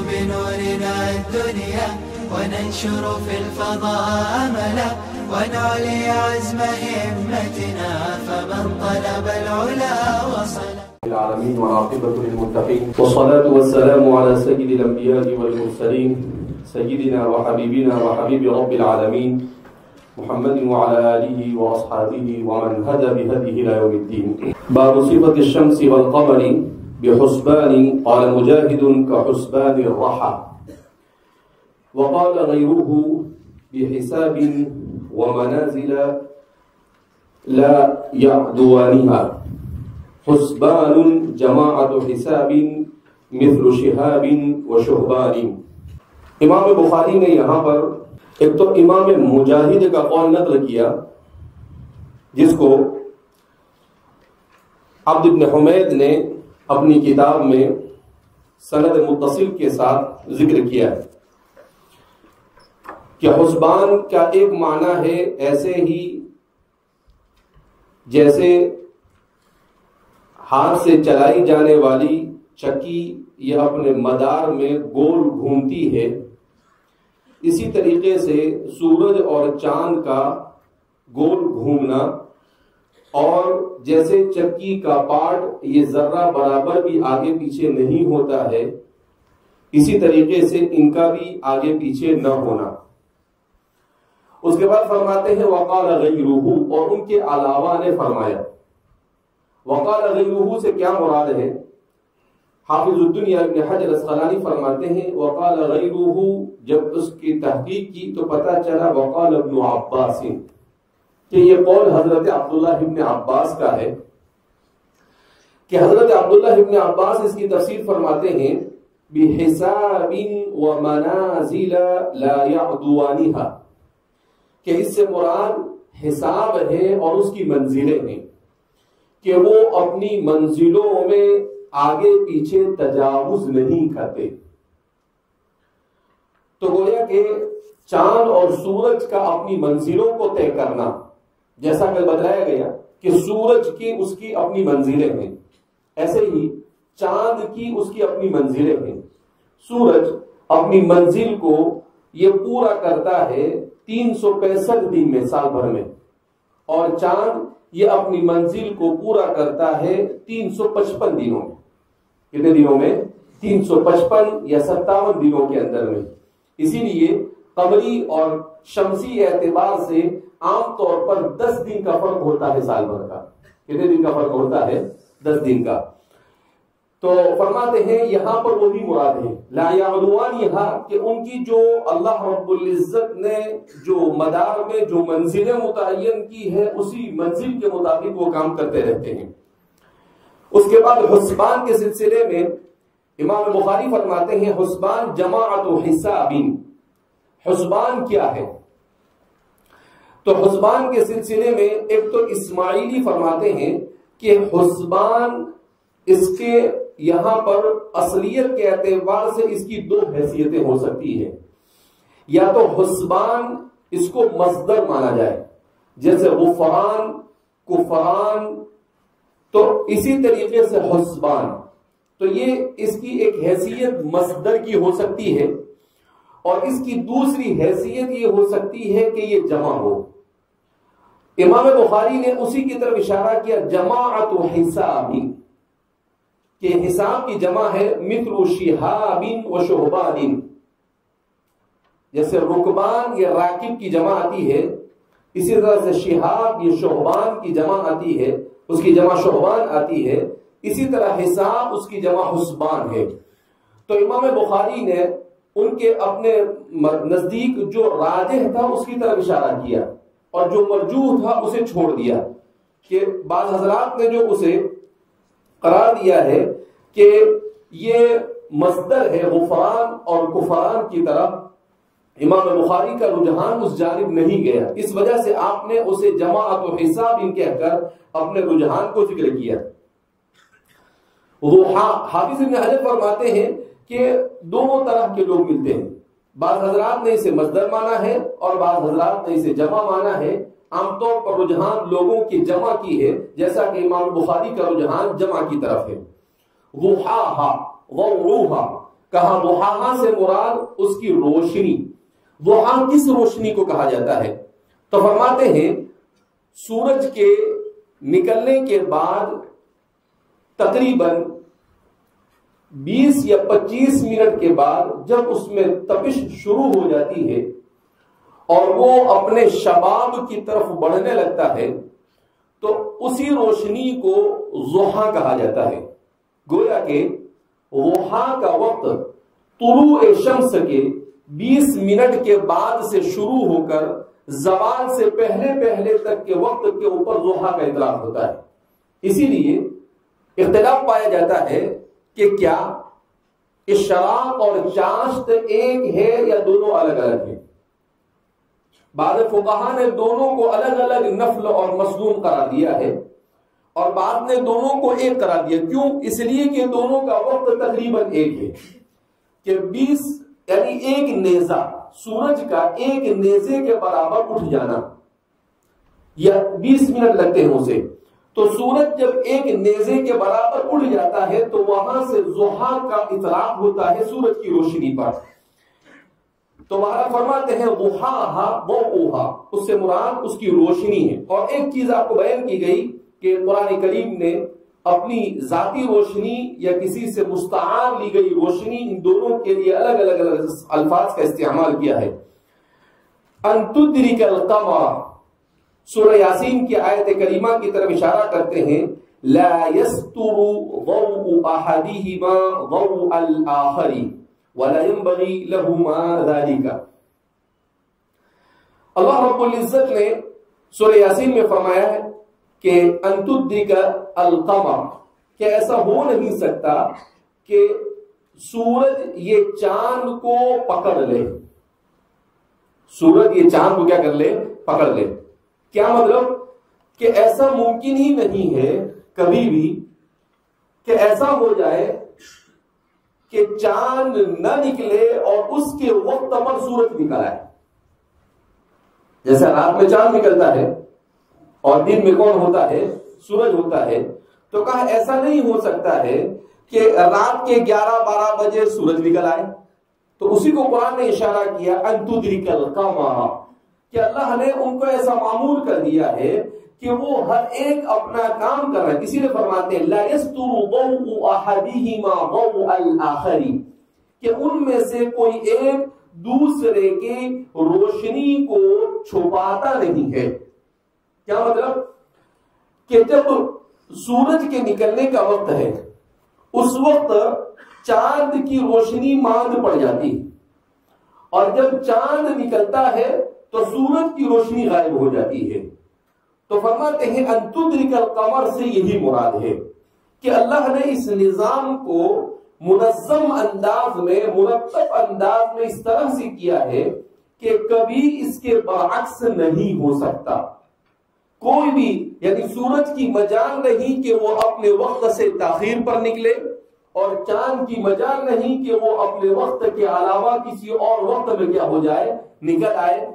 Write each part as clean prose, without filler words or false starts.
بنورنا الدنيا وننشر في الفضاء أملا ونعلي عزم همتنا فمن طلب العلا وصل. العالمين والعاقبة للمتقين والصلاة والسلام على سيد الأنبياء والمرسلين سيدنا وحبيبنا وحبيب رب العالمين محمد وعلى آله وأصحابه ومن هدى بهديه إلى يوم الدين. باب صفة الشمس والقمر بحسبان قال مجاهد كحسبان الرحى وقال غيره بحساب ومنازل لا يعدوانها. حسبان جماعة حساب مثل شهاب وشهبان. امام بخاری نے یہاں پر ایک تو امام مجاہد کا قول نقل کیا جس کو عبد بن حمید نے اپنی کتاب میں سند متصل کے ساتھ ذکر کیا ہے کہ حسبان کا ایک معنی ہے ایسے ہی جیسے ہاتھ سے چلائی جانے والی چکی یہ اپنے مدار میں گول گھومتی ہے، اسی طریقے سے سورج اور چاند کا گول گھومنا، اور جیسے چکی کا پارٹ یہ ذرہ برابر بھی آگے پیچھے نہیں ہوتا ہے، اسی طریقے سے ان کا بھی آگے پیچھے نہ ہونا۔ اس کے بعد فرماتے ہیں وقال غیرہ، اور ان کے علاوہ نے فرمایا۔ وقال غیرہ سے کیا مراد ہے؟ حافظ الدنیا ابن حجر اسقلانی فرماتے ہیں وقال غیرہ، جب اس کی تحقیق کی تو پتہ چلا وقال ابن عباس کہ یہ قول حضرت عبداللہ ابن عباس کا ہے، کہ حضرت عبداللہ ابن عباس اس کی تفسیر فرماتے ہیں بحساب ومنازل لا يعدوانها، کہ اس سے مراد حساب ہے اور اس کی منزلیں ہیں کہ وہ اپنی منزلوں میں آگے پیچھے تجاوز نہیں کرتے۔ تو گویا کہ چاند اور سورج کا اپنی منزلوں کو طے کرنا، جیسا کل بتایا گیا کہ سورج کی اس کی اپنی منزلیں ہیں، ایسے ہی چاند کی اس کی اپنی منزلیں ہیں۔ سورج اپنی منزل کو یہ پورا کرتا ہے 365 دن میں، سال بھر میں، اور چاند یہ اپنی منزل کو پورا کرتا ہے 355 دنوں میں۔ کتنے دنوں میں؟ 355 یا 57 دنوں کے اندر میں۔ اسی لیے قمری اور شمسی اعتبار سے عام طور پر 10 دن کا فرق ہوتا ہے سال بھر کا۔ کتنے دن کا فرق ہوتا ہے؟ 10 دن کا۔ تو فرماتے ہیں یہاں پر وہی مراد ہے لا یعدوانہا، کہ ان کی جو اللہ رب العزت نے جو مدار میں جو منزلیں متعین کی ہے اسی منزل کے مطابق وہ کام کرتے رہتے ہیں۔ اس کے بعد حسبان کے سلسلے میں امام بخاری فرماتے ہیں حسبان جماعت حساب۔ حسبان کیا ہے؟ تو حسبان کے سلسلے میں ایک تو اسماعیلی فرماتے ہیں کہ حسبان اس کے یہاں پر اصلیت کے اعتبار سے اس کی 2 حیثیتیں ہو سکتی ہیں، یا تو حسبان اس کو مصدر مانا جائے جیسے غفران، کفران، تو اسی طریقے سے حسبان، تو یہ اس کی ایک حیثیت مصدر کی ہو سکتی ہے، اور اس کی دوسری حیثیت یہ ہو سکتی ہے کہ یہ جمع ہو۔ امام بخاری نے اسی کی طرف اشارہ کیا جماعت حساب، کہ حساب کی جمع ہے مثل شہاب و شہبان، جیسے رکبان یا راکب کی جمع آتی ہے، اسی طرح سے شہاب یا شہبان کی جمع آتی ہے، اس کی جمع شہبان آتی ہے، اسی طرح حساب اس کی جمع حسبان ہے۔ تو امام بخاری نے ان کے اپنے نزدیک جو راجح تھا اس کی طرف اشارہ کیا، اور جو مرجوح تھا اسے چھوڑ دیا، کہ بعض حضرات نے جو اسے قرار دیا ہے کہ یہ مصدر ہے غفران اور کفران کی طرف، امام بخاری کا رجحان اس جانب نہیں گیا، اس وجہ سے آپ نے اسے جماعت و حساب ان کہہ کر اپنے رجحان کو ذکر کیا۔ حافظ ابن حجر فرماتے ہیں کہ دونوں طرح کے لوگ ملتے ہیں، بعض حضرات نے اسے مصدر مانا ہے اور بعض حضرات نے اسے جمع مانا ہے۔ عام طور پر رجحان لوگوں کی جمع کی ہے، جیسا کہ امام بخاری کا رجحان جمع کی طرف ہے۔ ضحاہا وضحوہا، کہا ضحاہا سے مراد اس کی روشنی. ضحا کس روشنی کو کہا جاتا ہے؟ تو فرماتے ہیں سورج کے نکلنے کے بعد تقریباً 20 یا 25 منٹ کے بعد جب اس میں تپش شروع ہو جاتی ہے اور وہ اپنے شباب کی طرف بڑھنے لگتا ہے تو اسی روشنی کو ضحا کہا جاتا ہے. گویا کہ ضحا کا وقت طلوع شمس کے 20 منٹ کے بعد سے شروع ہو کر زوال سے پہلے تک کے وقت کے اوپر ضحا کا اطلاق ہوتا ہے. اسی لیے اختلاف پایا جاتا ہے کہ کیا اشراق اور چاشت ایک ہے یا دونوں الگ الگ ہیں. بعض فقہا نے دونوں کو الگ الگ نفل اور مسنون قرار دیا ہے اور بعض نے دونوں کو ایک قرار دیا. کیوں؟ اس لیے کہ دونوں کا وقت تقریباً ایک ہے کہ 20 یعنی ایک نیزہ سورج کا ایک نیزے کے برابر اٹھ جانا یا 20 منٹ لگتے ہیں اسے. تو سورج جب ایک نیزے کے برابر اٹھ جاتا ہے تو وہاں سے ضحا کا اطلاق ہوتا ہے سورج کی روشنی پر. تو وہاں فرماتے ہیں ضحاہا ضوءھا، اس سے مراد اس کی روشنی ہے. اور ایک چیز آپ کو بیان کی گئی کہ قرآن کریم نے اپنی ذاتی روشنی یا کسی سے مستعار لی گئی روشنی ان دونوں کے لیے الگ الگ الفاظ کا استعمال کیا ہے. ان تدرک القمر، سورہ یاسین کی آیت کریمہ کی طرف اشارہ کرتے ہیں لا يستر ضوء احدهما ضوء الاخر ولا ينبغي لهما ذلك. اللہ رب العزت نے سورہ یاسین میں فرمایا ہے کہ ان تدرک القمر، کہ ایسا ہو نہیں سکتا کہ سورج یہ چاند کو پکڑ لے. سورج یہ چاند کو کیا کر لے؟ پکڑ لے. کیا مطلب؟ کہ ایسا ممکن ہی نہیں ہے کبھی بھی کہ ایسا ہو جائے کہ چاند نہ نکلے اور اس کے وقت پر سورج نکل آئے. جیسے رات میں چاند نکلتا ہے اور دن میں کون ہوتا ہے؟ سورج ہوتا ہے. تو کہا ایسا نہیں ہو سکتا ہے کہ رات کے 11-12 بجے سورج نکل آئے. تو اسی کو قرآن نے اشارہ کیا ان تدرک القمر، کہ اللہ نے ان کو ایسا معمول کر دیا ہے کہ وہ ہر ایک اپنا کام کر رہا ہے. اسی لیے فرماتے ہیں لا يستر ضوء احدهما ضوء الاخر، کہ ان میں سے کوئی ایک دوسرے کی روشنی کو چھپاتا نہیں ہے. کیا مطلب؟ کہ جب سورج کے نکلنے کا وقت ہے اس وقت چاند کی روشنی ماند پڑ جاتی ہے اور جب چاند نکلتا ہے تو سورج کی روشنی غائب ہو جاتی ہے. تو فرماتے ہیں ان تدرک القمر سے یہی مراد ہے کہ اللہ نے اس نظام کو منظم انداز میں، مرتب انداز میں اس طرح سے کیا ہے کہ کبھی اس کے برعکس نہیں ہو سکتا. کوئی بھی یعنی سورج کی مجال نہیں کہ وہ اپنے وقت سے تاخیر پر نکلے اور چاند کی مجال نہیں کہ وہ اپنے وقت کے علاوہ کسی اور وقت میں کیا ہو جائے؟ نکل آئے.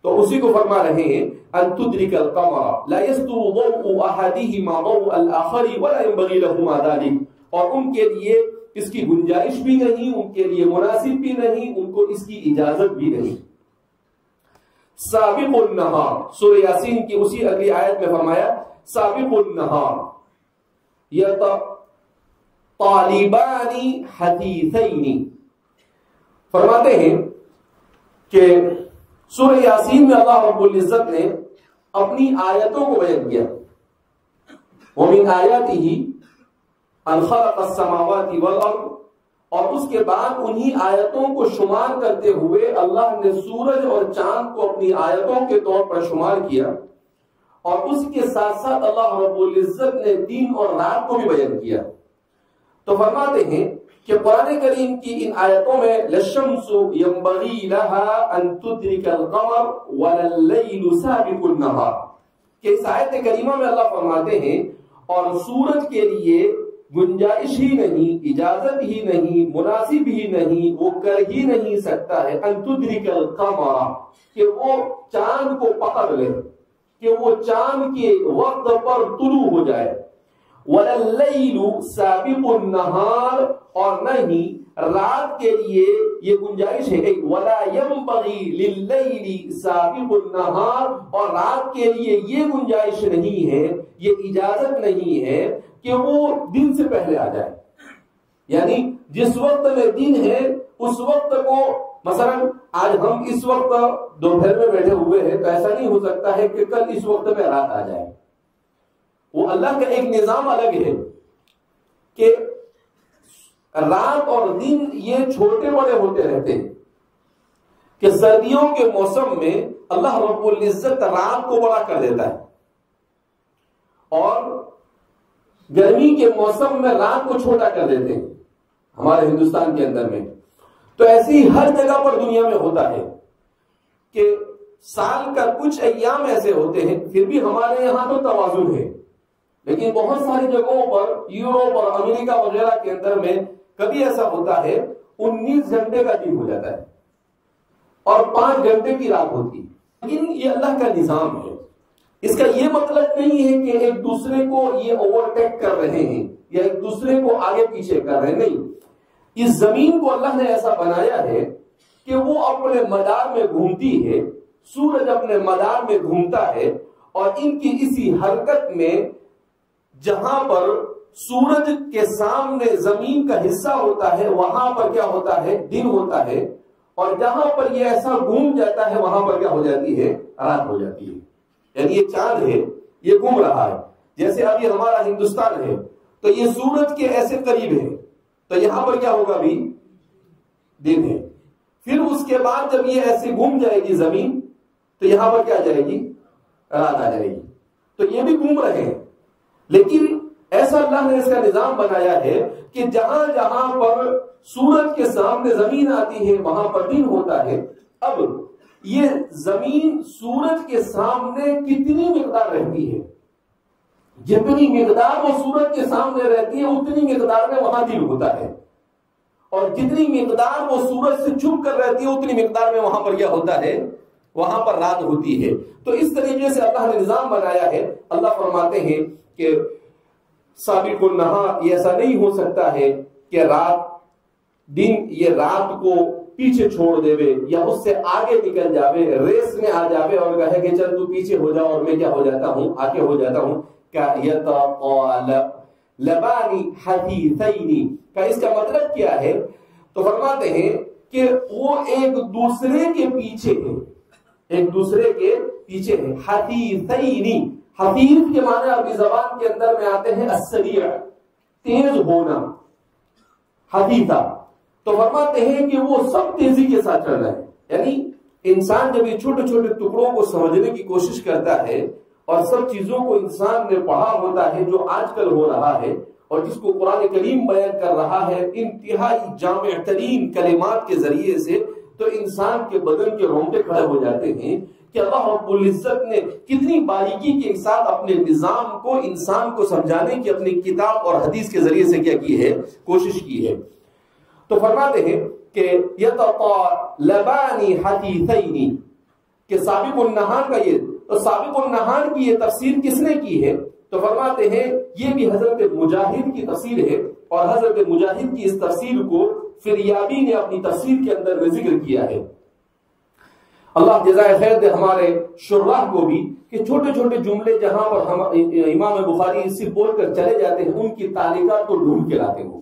تو اسی کو فرما رہے ہیں ان تدرک القمر لا يستر ضوء احدهما ضوء الاخر ولا ينبغي لهما ذلك، اور ان کے لیے اس کی گنجائش بھی نہیں، ان کے لیے مناسب بھی نہیں، ان کو اس کی اجازت بھی نہیں. سابق النہار، سورہ یاسین کی اسی اگلی آیت میں فرمایا سابق النہار طالبان حدیثین. فرماتے ہیں کہ سورہ یاسین میں اللہ رب العزت نے اپنی آیتوں کو بیان کیا. وَمِنْ آیَاتِهِ أَنْ خَلَقَ السَّمَاوَاتِ وَالْأَرْضِ، اور اس کے بعد انہی آیتوں کو شمار کرتے ہوئے اللہ نے سورج اور چاند کو اپنی آیتوں کے طور پر شمار کیا. اور اس کے ساتھ ساتھ اللہ رب العزت نے دن اور رات کو بھی بیان کیا. تو فرماتے ہیں کہ قرآن کریم کی ان آیتوں میں لَلشَّمْسُ يَنبَغِي لَهَا أَن تُدْرِكَ الْقَمَرَ وَلَلَّيْلُ سَابِقُ النَّهَارِ، کہ اس آیت کریمہ میں اللہ فرماتے ہیں اور سورج کے لیے گنجائش ہی نہیں، اجازت ہی نہیں، مناسب ہی نہیں، وہ کر ہی نہیں سکتا ہے ان تدرک القمر، کہ وہ چاند کو پکڑ لے، کہ وہ چاند کے وقت پر طلوع ہو جائے. وَلَلَّيْلُ سَابِقُ النَّهَارِ، اور نہیں رات کے لیے یہ گنجائش ہے وَلَا يَنبَغِي لِلَّيْلِ سَابِقُ النَّهَارِ، اور رات کے لیے یہ گنجائش نہیں ہے، یہ اجازت نہیں ہے کہ وہ دن سے پہلے آ جائے. یعنی جس وقت میں دن ہے اس وقت کو، مثلا آج ہم اس وقت دوپہر میں بیٹھے ہوئے ہیں تو ایسا نہیں ہو سکتا ہے کہ کل اس وقت میں رات آ جائے. وہ اللہ کا ایک نظام الگ ہے کہ رات اور دن یہ چھوٹے بڑے ہوتے رہتے ہیں. کہ سردیوں کے موسم میں اللہ رب العزت رات کو بڑا کر دیتا ہے اور گرمی کے موسم میں رات کو چھوٹا کر دیتے ہیں ہمارے ہندوستان کے اندر میں. تو ایسی ہر جگہ پر دنیا میں ہوتا ہے کہ سال کا کچھ ایام ایسے ہوتے ہیں، پھر بھی ہمارے یہاں تو توازن ہے، لیکن بہت ساری جگہوں پر یورپ اور امریکہ وغیرہ کے اندر میں کبھی ایسا ہوتا ہے 19 گھنٹے کا دن ہو جاتا ہے اور 5 گھنٹے کی رات ہوتی ہے. لیکن یہ اللہ کا نظام ہے. اس کا یہ مطلب نہیں ہے کہ ایک دوسرے کو یہ اوورٹیک کر رہے ہیں یا ایک دوسرے کو آگے پیچھے کر رہے ہیں، نہیں. اس زمین کو اللہ نے ایسا بنایا ہے کہ وہ اپنے مدار میں گھومتی ہے، سورج اپنے مدار میں گھومتا ہے، اور ان کی اسی حرکت میں جہاں پر سورج کے سامنے زمین کا حصہ ہوتا ہے وہاں پر کیا ہوتا ہے؟ دن ہوتا ہے، اور جہاں پر یہ ایسا گھوم جاتا ہے وہاں پر کیا ہو جاتی ہے؟ رات ہو جاتی ہے. یعنی یہ چاند ہے، یہ گھوم رہا ہے. جیسے اب یہ ہمارا ہندوستان ہے تو یہ سورج کے ایسے قریب ہے تو یہاں پر کیا ہوگا بھی؟ دن ہے. پھر اس کے بعد جب یہ ایسے گھوم جائے گی زمین تو یہاں پر کیا جائے گی؟ رات آ جائے گی. تو یہ بھی گھوم رہے ہیں، لیکن ایسا اللہ نے اس کا نظام بنایا ہے کہ جہاں جہاں پر سورج کے سامنے زمین آتی ہے وہاں پر دن ہوتا ہے. اب یہ زمین سورج کے سامنے کتنی مقدار رہتی ہے؟ جتنی مقدار وہ سورج کے سامنے رہتی ہے اتنی مقدار میں وہاں دن ہوتا ہے، اور جتنی مقدار وہ سورج سے چھپ کر رہتی ہے اتنی مقدار میں وہاں پر کیا ہوتا ہے؟ وہاں پر رات ہوتی ہے. تو اس طریقے سے اللہ نے نظام بنایا ہے. اللہ فرماتے ہیں کہ سابق النہار، یہ ایسا نہیں ہو سکتا ہے کہ دن یہ رات کو پیچھے چھوڑ دے یا اس سے آگے نکل جاوے، ریس میں آ جاوے اور کہے کہ چل تو پیچھے ہو جاؤ اور میں کیا ہو جاتا ہوں؟ آگے ہو جاتا ہوں. لبانی حدیثین کا اس کا مطلب کیا ہے؟ تو فرماتے ہیں کہ وہ ایک دوسرے کے پیچھے ہیں، ایک دوسرے کے پیچھے ہیں. حدیثین، حدیث کے معنی عربی زبان کے اندر میں آتے ہیں السریع، تیز ہونا. حدیثہ تو فرماتے ہیں کہ وہ سب تیزی کے ساتھ چل رہے ہیں. یعنی انسان جب یہ چھوٹے چھوٹے ٹکڑوں کو سمجھنے کی کوشش کرتا ہے اور سب چیزوں کو انسان نے پڑھا ہوتا ہے جو آج کل ہو رہا ہے اور جس کو قرآن کریم بیان کر رہا ہے انتہائی جامع ترین کلمات کے ذریعے سے، تو انسان کے بدن کے رونگٹے کھڑے ہو جاتے ہیں کہ اللہ رب العزت نے کتنی باریکی کے ساتھ اپنے نظام کو انسان کو سمجھانے کی اپنی کتاب اور حدیث کے ذریعے سے کیا کی ہے؟ کوشش کی ہے. تو فرماتے ہیں کہ یتطالبان حدیثین، کہ سابق النہار کا یہ، تو سابق النہار کی یہ تفسیر کس نے کی ہے؟ تو فرماتے ہیں یہ بھی حضرت مجاہد کی تفسیر ہے، اور حضرت مجاہد کی اس تفسیر کو فریابی نے اپنی تفسیر کے اندر میں ذکر کیا ہے. اللہ جزائے خیر دے ہمارے شراح کو بھی کہ چھوٹے چھوٹے جملے جہاں پر ہم امام بخاری سے بول کر چلے جاتے ہیں ان کی تعلیقات کو ڈھونڈ کے لاتے ہوں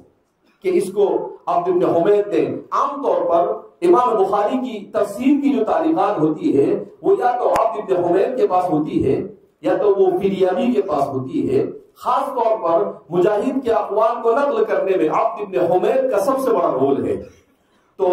کہ اس کو عبد بن حمید نے. عام طور پر امام بخاری کی تفسیر کی جو تعلیقات ہوتی ہے وہ یا تو عبد بن حمید کے پاس ہوتی ہے یا تو وہ فریابی کے پاس ہوتی ہے. خاص طور پر مجاہد کے اقوال کو نقل کرنے میں عبد بن حمید کا سب سے بڑا رول ہے. تو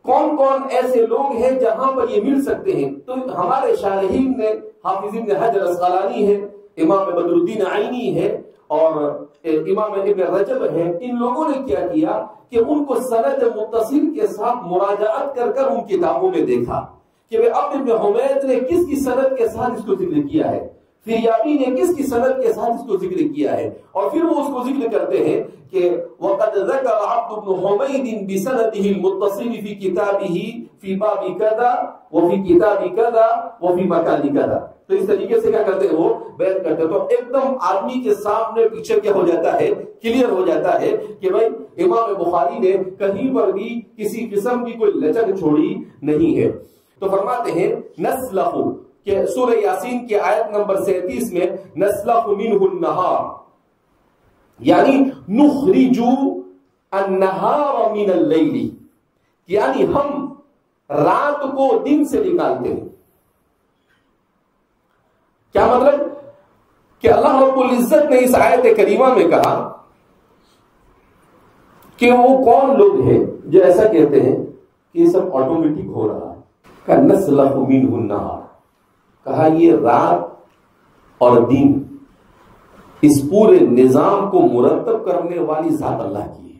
کون کون ایسے لوگ ہیں جہاں پر یہ مل سکتے ہیں؟ تو ہمارے شارحین نے حافظ ابن حجر اسقلانی ہے، امام بدر الدین عینی ہے اور امام ابن رجب ہے. ان لوگوں نے کیا کیا کہ ان کو سند متصل کے ساتھ مراجعت کر کر ان کتابوں میں دیکھا کہ عبد بن حمید نے کس کی سند کے ساتھ اس کو ذکر کیا ہے، فریابی نے کس کی سند کے ساتھ اس کو ذکر کیا ہے، اور پھر وہ اس کو ذکر کرتے ہیں کہ وقد ذکر عبد بن حمید بسنده المتصل في كتابه في باب كذا وفي كتاب كذا وفي مكان كذا. تو اس طریقے سے کیا کرتے ہیں؟ وہ بیان کرتے ہیں. تو ایک دم آدمی کے سامنے پیچھے کیا ہو جاتا ہے؟ کلیئر ہو جاتا ہے کہ بھائی امام بخاری نے کہیں پر بھی کسی قسم کی کوئی لچک چھوڑی نہیں ہے۔ تو فرماتے ہیں نسلخ، کہ سورہ یاسین کی آیت نمبر 37 میں نسلخ منہ النہار، یعنی نخرج النہار من اللیل، یعنی ہم رات کو دن سے نکالتے ہیں۔ کیا مطلب؟ کہ اللہ رب العزت نے اس آیت کریمہ میں کہا کہ وہ کون لوگ ہیں جو ایسا کہتے ہیں کہ یہ سب آٹومیٹک ہو رہا ہے۔ کہ نسلخ منہ النہار، کہا یہ رات اور دن، اس پورے نظام کو مرتب کرنے والی ذات اللہ کی ہے۔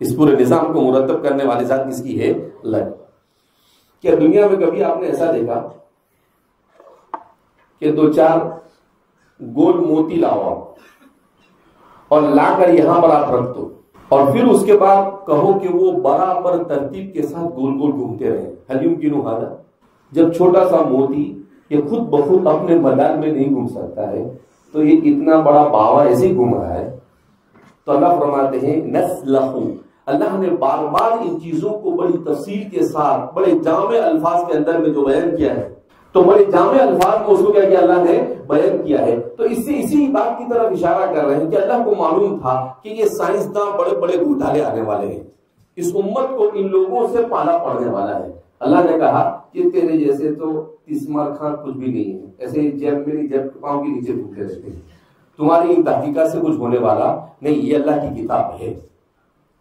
اس پورے نظام کو مرتب کرنے والی ذات کس کی ہے؟ اللہ کی۔ کیا دنیا میں کبھی آپ نے ایسا دیکھا کہ 2-4 گول موتی لاؤ اور لا کر یہاں پر آپ رکھ دو اور پھر اس کے بعد کہو کہ وہ برابر ترتیب کے ساتھ گول گول گھومتے رہے؟ هل يمكن هذا؟ جب چھوٹا سا موتی یہ خود بخود اپنے میدان میں نہیں گھوم سکتا ہے تو یہ اتنا بڑا باوا ایسے ہی گھوم رہا ہے۔ تو اللہ فرماتے ہیں نسلخ، اللہ نے بار بار ان چیزوں کو بڑی تفصیل کے ساتھ بڑے جامع الفاظ کے اندر میں جو بیان کیا ہے، تو بڑے جامع الفاظ میں اس کو کیا اللہ نے بیان کیا ہے۔ تو اس سے اسی بات کی طرف اشارہ کر رہے ہیں کہ اللہ کو معلوم تھا کہ یہ سائنسداں بڑے بڑے گھوٹالے آنے والے ہیں، اس امت کو ان لوگوں سے پالا پڑنے والا ہے۔ اللہ نے کہا کہ تیرے جیسے تو تیسمار خان کچھ بھی نہیں ہے، ایسے جیب میری جیب پاؤں کے نیچے گھومتے رہتے ہیں، تمہاری ان تحقیقات سے کچھ ہونے والا نہیں، یہ اللہ کی کتاب ہے،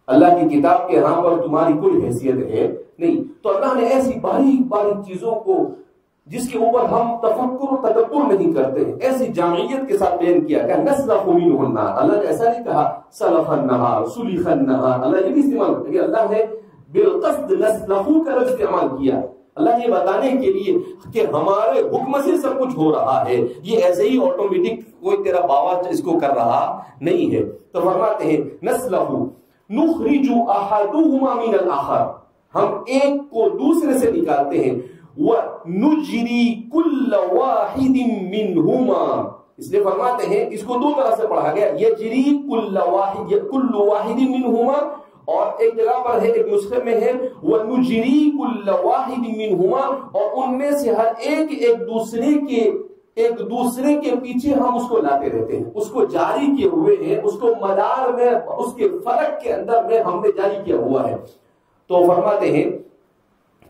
اللہ کی کتاب کے ہاں پر تمہاری کوئی حیثیت ہے نہیں۔ تو اللہ نے ایسی باریک باریک چیزوں کو جس کے اوپر ہم تفکر و تدبر نہیں کرتے ہیں ایسی جامعیت کے ساتھ بیان کیا کہ نسلخ منہ النہار۔ اللہ نے ایسا نہیں کہا سلخ النہار سلخ النہار، اللہ یہ بھی استعمال کرتے کہ اللہ نے بالقصد نسلخو کا لفظ استعمال کیا، اللہ یہ بتانے کے لیے کہ ہمارے حکم سے سب کچھ ہو رہا ہے، یہ ایسے ہی آٹومیٹک کوئی تیرا باوا اس کو کر رہا نہیں ہے۔ تو فرماتے ہیں نسلخو نخرج احدهما من الاخر، ہم ایک کو دوسرے سے نکالتے ہیں، وَنُجْرِي كُلَّ وَاحِدٍ مِّنْهُمَا، اس لئے فرماتے ہیں اس کو دو طرح سے پڑھا گیا، یجری کل واحد منہما، اور ایک جگہ پر ہے ایک نسخے میں ہے وَنُجْرِي كُلَّ وَاحِدٍ مِّنْهُمَا، اور ان میں سے ہر ایک دوسرے کے پیچھے ہم اس کو لاتے رہتے ہیں، اس کو جاری کیے ہوئے ہیں، اس کو مدار میں اس کے فلک کے اندر میں ہم نے جاری کیا ہوا ہے۔ تو فرماتے ہیں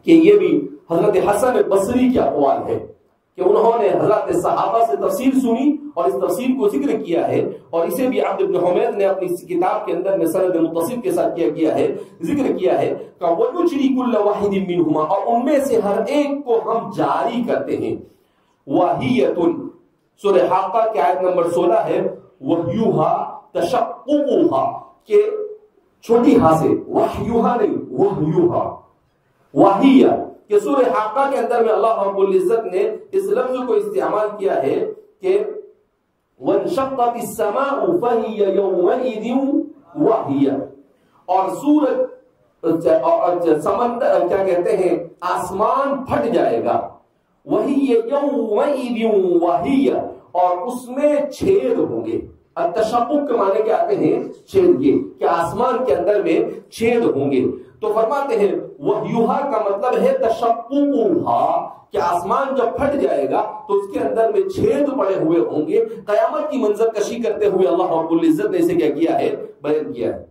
کہ یہ بھی حضرت حسن بصری کے اقوال ہے کہ انہوں نے حضرت صحابہ سے تفسیر سنی اور اس تفسیر کو ذکر کیا ہے، اور اسے بھی عبد بن حمید نے اپنی کتاب کے اندر میں سند متصل کے ساتھ کیا ہے، ذکر کیا ہے کہ وَنُجْرِي كُلَّ وَاحِدٍ مِّنْهُمَا، اور ان میں سے ہر ایک کو ہم جاری کرتے ہیں۔ وَهِيَةٌ، سورہ حاقہ کی آیت نمبر 16 ہے، وَحْيُوهَا تَشَقُّقُهَا، کہ چھوٹی ہاں سے وحیوہا نہیں وحیوہا، وحیہ، کہ سورہ حاقہ کے اندر میں اللہ رب العزت نے اس لفظ کو استعمال کیا ہے کہ وَانشَقَّتِ السَّمَاءُ فَهِيَ يَوْمَئِذٍ وَحِيَةٌ، اور سورج سمندر کیا کہتے ہیں آسمان پھٹ جائے گا، وَهِيَ يَوْمَئِذٍ وَحِيَةٌ، اور اس میں چھید ہوں گے۔ التشقق کے معنی کیا آتے ہیں؟ چھید، یہ کہ آسمان کے اندر میں چھید ہوں گے۔ تو فرماتے ہیں وحیوہا کا مطلب ہے تشققوہا، کہ آسمان جب پھٹ جائے گا تو اس کے اندر میں چھید پڑے ہوئے ہوں گے۔ قیامت کی منظر کشی کرتے ہوئے اللہ رب العزت نے اسے کیا کیا ہے؟ بیان کیا ہے۔